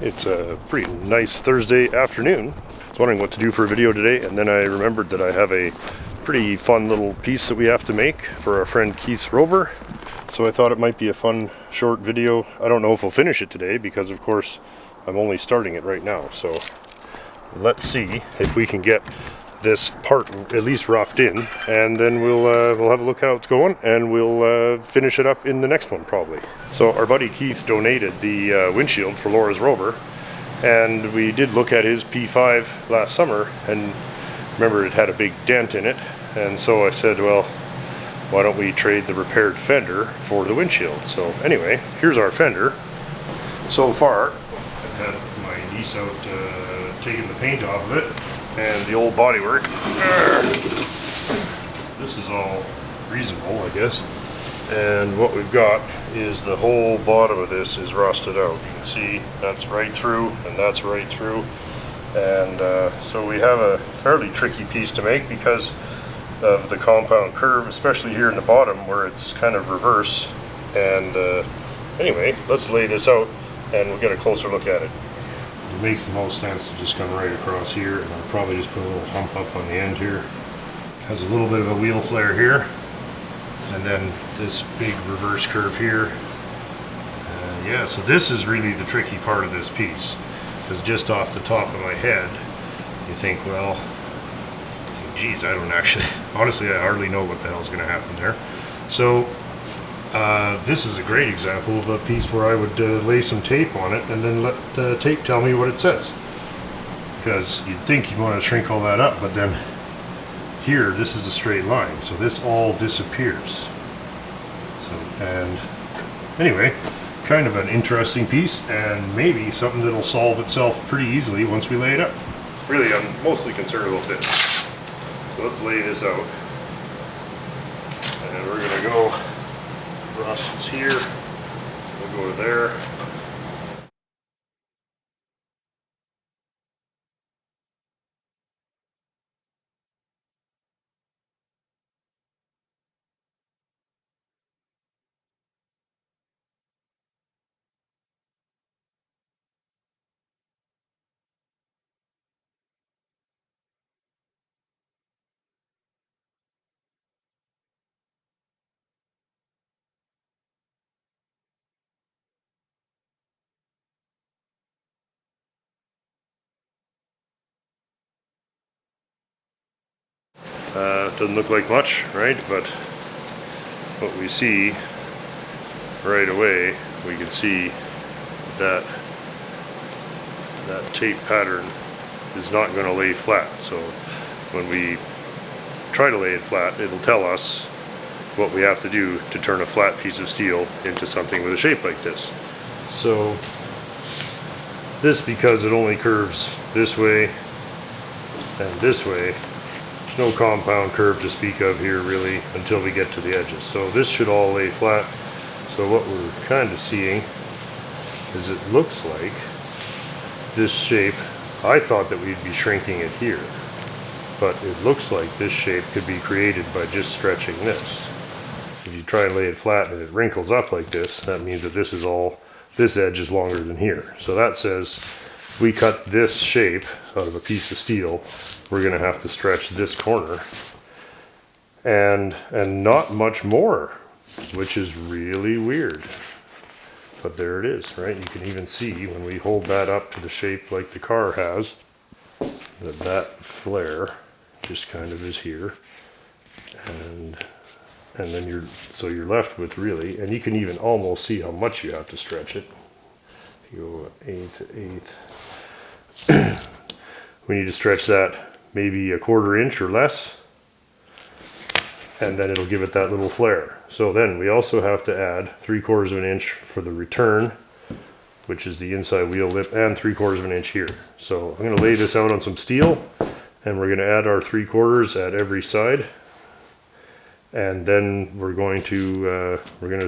It's a pretty nice Thursday afternoon. I was wondering what to do for a video today, and then I remembered that I have a pretty fun little piece that we have to make for our friend Keith's Rover. So I thought it might be a fun short video. I don't know if we'll finish it today because of course I'm only starting it right now. So let's see if we can get this part at least roughed in, and then we'll have a look how it's going, and we'll finish it up in the next one probably. So our buddy Keith donated the windshield for Laura's Rover, and we did look at his P5 last summer, and remember it had a big dent in it, and so I said, well, why don't we trade the repaired fender for the windshield? So anyway, here's our fender. So far I've had my niece out taking the paint off of it and the old bodywork. This is all reasonable, I guess. And what we've got is the whole bottom of this is rusted out. You can see that's right through and that's right through. And so we have a fairly tricky piece to make because of the compound curve, especially here in the bottom where it's kind of reverse. And anyway, let's lay this out and we'll get a closer look at it. It makes the most sense to just come right across here, and I'll probably just put a little hump up on the end here. Has a little bit of a wheel flare here, and then this big reverse curve here. Yeah, so this is really the tricky part of this piece, because just off the top of my head you think, well, geez, I don't actually, honestly I hardly know what the hell's going to happen there. So this is a great example of a piece where I would lay some tape on it and then let the tape tell me what it says. Because you'd think you'd want to shrink all that up, but then here, this is a straight line, so this all disappears. So, and anyway, kind of an interesting piece, and maybe something that'll solve itself pretty easily once we lay it up. Really, I'm mostly concerned about this. So let's lay this out. And we're going to go. Rust is here, we'll go to there. Doesn't look like much, right? But what we see right away, we can see that that tape pattern is not going to lay flat. So when we try to lay it flat, it'll tell us what we have to do to turn a flat piece of steel into something with a shape like this. So this, because it only curves this way and this way, no compound curve to speak of here really until we get to the edges. So this should all lay flat. So what we're kind of seeing is it looks like this shape, I thought that we'd be shrinking it here, but it looks like this shape could be created by just stretching this. If you try and lay it flat and it wrinkles up like this, that means that this is all, this edge is longer than here. So that says we cut this shape out of a piece of steel, we're going to have to stretch this corner and not much more, which is really weird. But there it is, right? You can even see when we hold that up to the shape like the car has, that flare just kind of is here, and then you're left with really, and you can even almost see how much you have to stretch it. If you go 8 to 8, we need to stretch that maybe a 1/4 inch or less, and then it'll give it that little flare. So then we also have to add 3/4 of an inch for the return, which is the inside wheel lip, and 3/4 of an inch here. So I'm going to lay this out on some steel, and we're going to add our 3/4 at every side, and then we're going to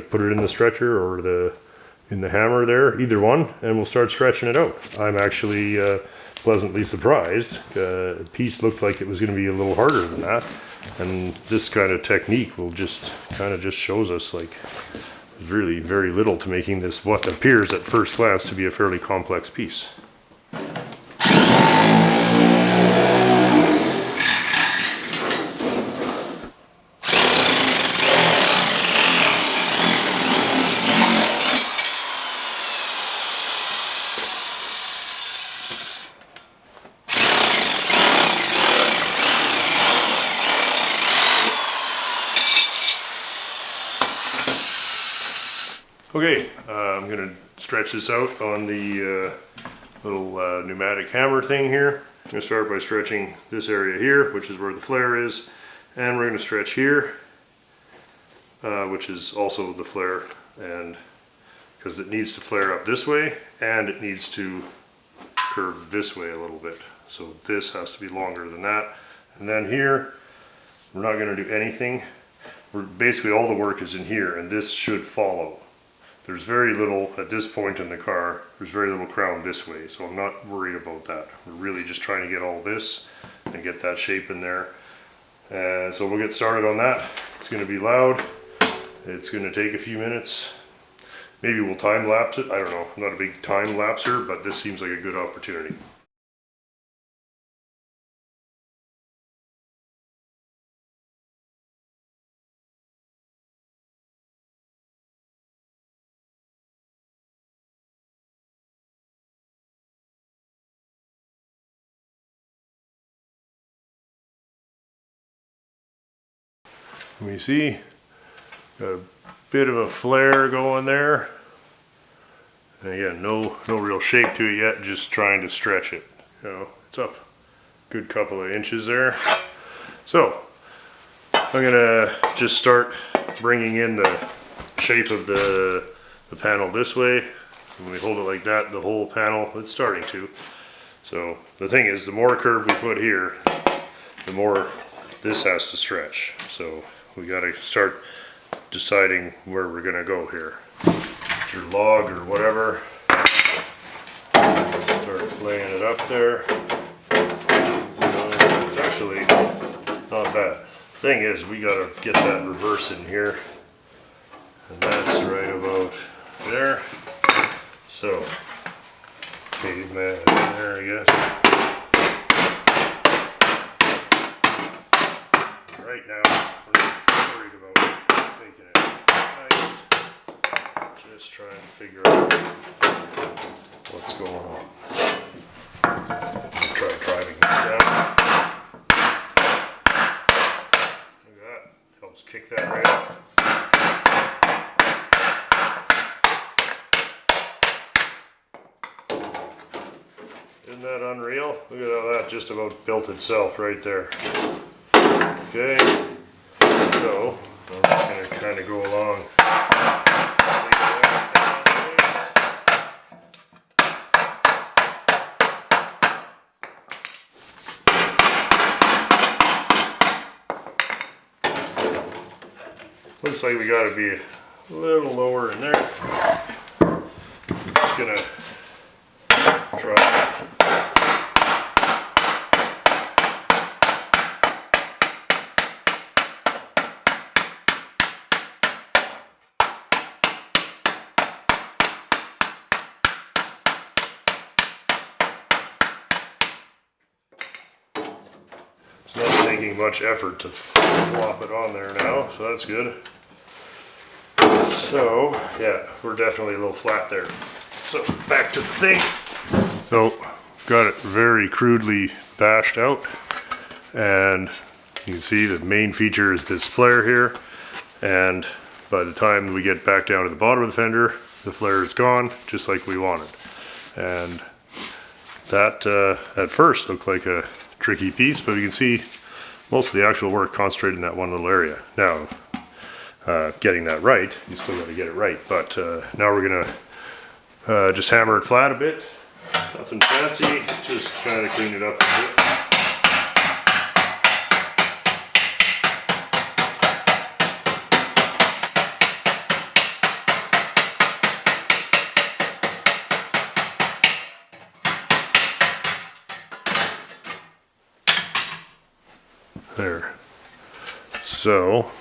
put it in the stretcher or in the hammer there, either one, and we'll start stretching it out. I'm actually pleasantly surprised. The piece looked like it was going to be a little harder than that, and this kind of technique will just shows us like There's really very little to making this what appears at first glance to be a fairly complex piece. Okay, I'm going to stretch this out on the little pneumatic hammer thing here. I'm going to start by stretching this area here, which is where the flare is, and we're going to stretch here, which is also the flare, and because it needs to flare up this way and it needs to curve this way a little bit. So this has to be longer than that. And then here, we're not going to do anything. Basically all the work is in here, and this should follow. There's very little, at this point in the car, there's very little crown this way, so I'm not worried about that. We're really just trying to get all this and get that shape in there. So we'll get started on that. It's going to be loud. It's going to take a few minutes. Maybe we'll time lapse it. I don't know. I'm not a big time lapser, but this seems like a good opportunity. We see got a bit of a flare going there, and again no real shape to it yet, just trying to stretch it. You know, it's up a good couple of inches there. So I'm gonna just start bringing in the shape of the panel this way. When we hold it like that, the whole panel, it's starting to. So the thing is, the more curve we put here, the more this has to stretch. So we got to start deciding where we're going to go here. Get your log or whatever. Start laying it up there. It's actually not bad. Thing is, we got to get that reverse in here, and that's right about there. So, caveman there, I guess. Right now, we're not worried about making it nice. Just trying to figure out what's going on. I'll try driving this down. Look at that. Helps kick that right up. Isn't that unreal? Look at how that just about built itself right there. Okay, so I'm just going to kind of go along. Looks like we got to be a little lower in there. Just going to try. Not taking much effort to flop it on there now, so that's good. So, yeah, we're definitely a little flat there. So, back to the thing. So, got it very crudely bashed out, and you can see the main feature is this flare here, and by the time we get back down to the bottom of the fender, the flare is gone, just like we wanted. And that, at first, looked like a tricky piece, but you can see most of the actual work concentrated in that one little area. Now, getting that right, you still got to get it right, but now we're gonna just hammer it flat a bit. Nothing fancy, just kind of clean it up a bit. There. So,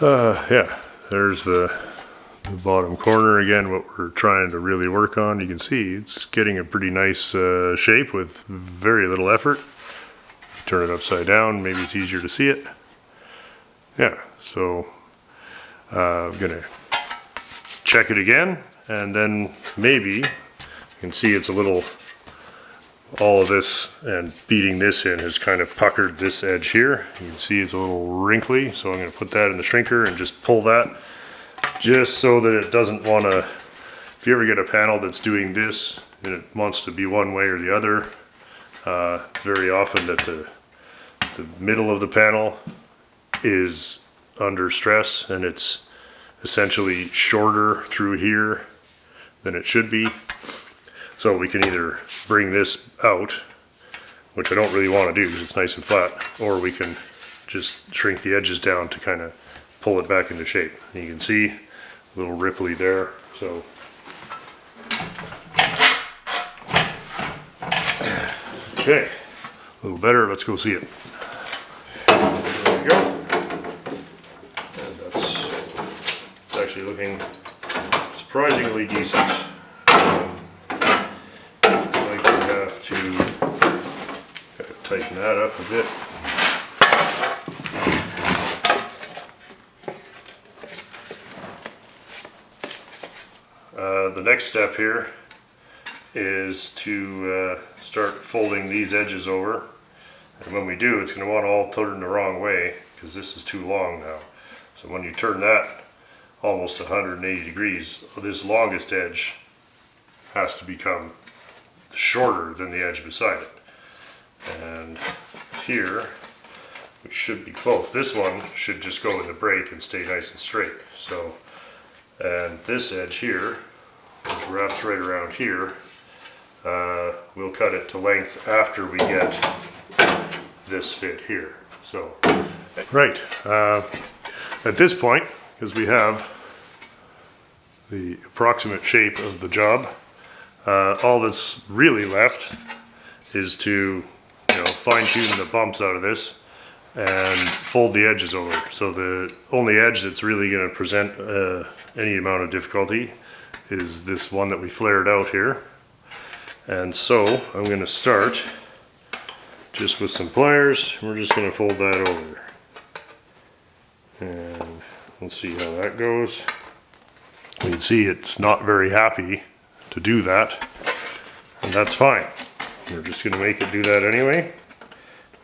Yeah, there's the bottom corner again, what we're trying to really work on. You can see it's getting a pretty nice shape with very little effort. Turn it upside down, maybe it's easier to see it. Yeah, so I'm gonna check it again, and then maybe you can see it's a little, all of this and beating this in has kind of puckered this edge here. You can see it's a little wrinkly, so I'm going to put that in the shrinker and just pull that, just so that it doesn't want to, if you ever get a panel that's doing this and it wants to be one way or the other, very often that the middle of the panel is under stress and it's essentially shorter through here than it should be. So we can either bring this out, which I don't really want to do because it's nice and flat, or we can just shrink the edges down to kind of pull it back into shape. And you can see a little ripply there. So okay, a little better. Let's go see it. There we go. And it's actually looking surprisingly decent. To tighten that up a bit. The next step here is to start folding these edges over, and when we do, it's going to want to all turn the wrong way because this is too long now. So when you turn that almost 180 degrees, this longest edge has to become shorter than the edge beside it. And here we should be close. This one should just go in the break and stay nice and straight. So, and this edge here, which wraps right around here, we'll cut it to length after we get this fit here. So, right, at this point, because we have the approximate shape of the job, all that's really left is to, fine-tune the bumps out of this and fold the edges over. So the only edge that's really going to present any amount of difficulty is this one that we flared out here. And so I'm going to start just with some pliers. We're just going to fold that over. And we'll see how that goes. You can see it's not very happy to do that, and that's fine. We're just going to make it do that anyway.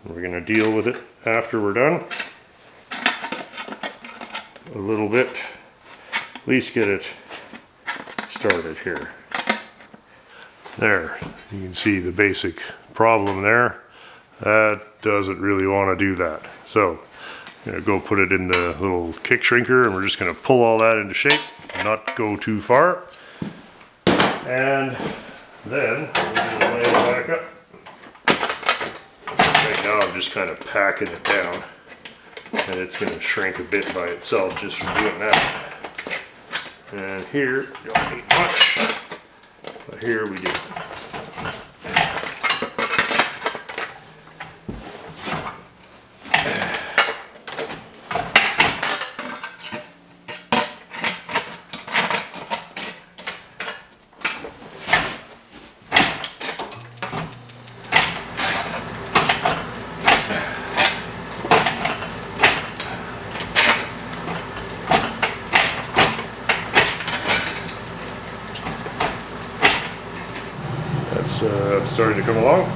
We're going to deal with it after we're done a little bit, at least get it started here. There, you can see the basic problem there. That doesn't really want to do that. So I'm going to go put it in the little kick shrinker, and we're just going to pull all that into shape, not go too far. And then we're going to lay it back up. Right now I'm just kind of packing it down, and it's going to shrink a bit by itself just from doing that. And here, don't need much, but here we do. That's starting to come along.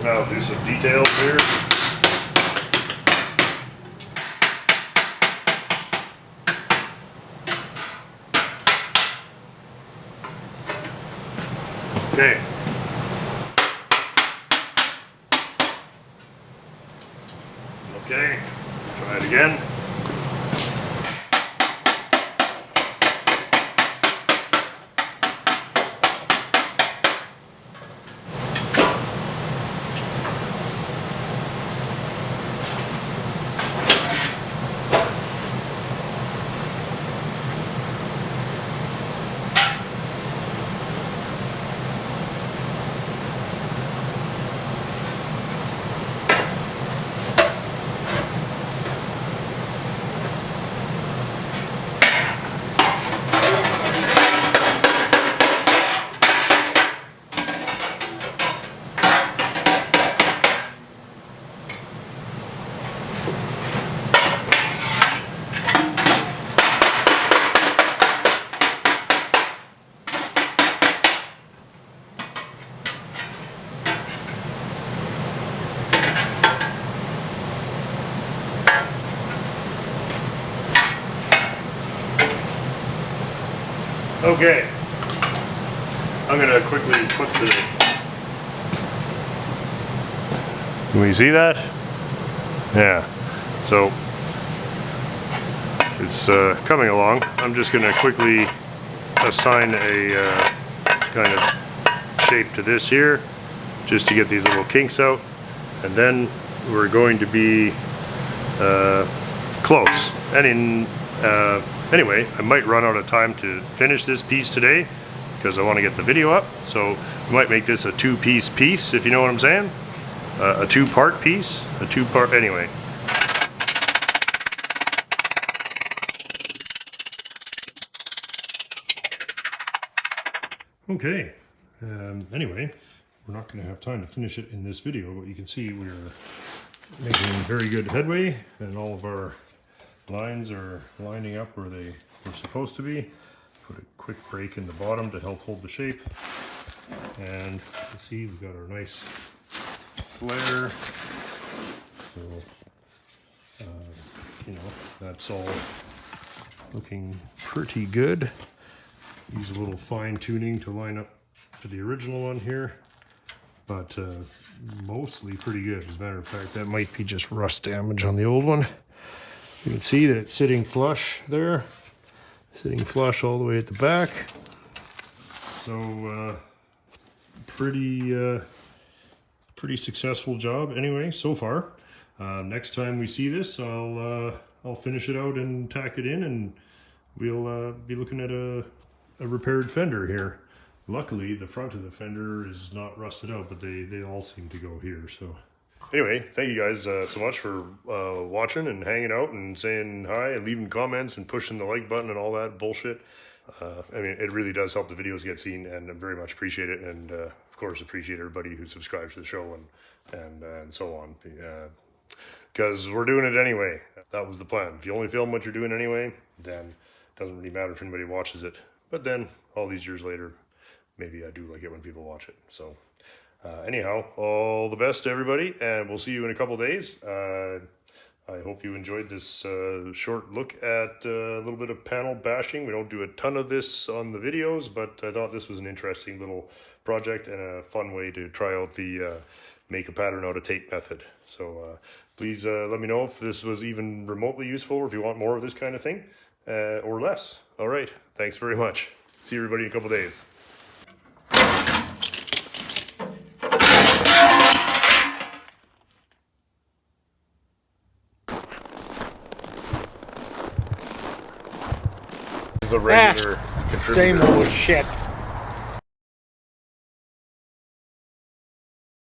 Now I'll do some details here. Okay. Okay, try it again. Okay, I'm gonna quickly put the... Can we see that? Yeah, so it's coming along. I'm just gonna quickly assign a kind of shape to this here, just to get these little kinks out, and then we're going to be close. And anyway, I might run out of time to finish this piece today because I want to get the video up, so we might make this a two-piece piece, if you know what I'm saying. A two-part piece, anyway. Okay, anyway, we're not going to have time to finish it in this video, but you can see we're making very good headway, and all of our lines are lining up where they were supposed to be. Put a quick break in the bottom to help hold the shape, and you can see we've got our nice flare. So, you know, that's all looking pretty good. Use a little fine tuning to line up to the original one here, but mostly pretty good. As a matter of fact, that might be just rust damage on the old one. You can see that it's sitting flush there, sitting flush all the way at the back. So pretty successful job anyway so far. Next time we see this, I'll finish it out and tack it in, and we'll be looking at a repaired fender here. Luckily, the front of the fender is not rusted out, but they all seem to go here. So anyway, thank you guys so much for watching and hanging out and saying hi and leaving comments and pushing the like button and all that bullshit. I mean, it really does help the videos get seen, and I very much appreciate it. And of course, appreciate everybody who subscribes to the show and so on. Because we're doing it anyway. That was the plan. If you only film what you're doing anyway, then it doesn't really matter if anybody watches it. But then, all these years later, maybe I do like it when people watch it. So, anyhow, all the best to everybody, and we'll see you in a couple days. I hope you enjoyed this short look at a little bit of panel bashing. We don't do a ton of this on the videos, but I thought this was an interesting little project and a fun way to try out the make a pattern out of tape method. So please let me know if this was even remotely useful, or if you want more of this kind of thing, or less. All right, thanks very much. See everybody in a couple days. A regular contributor. Same old shit.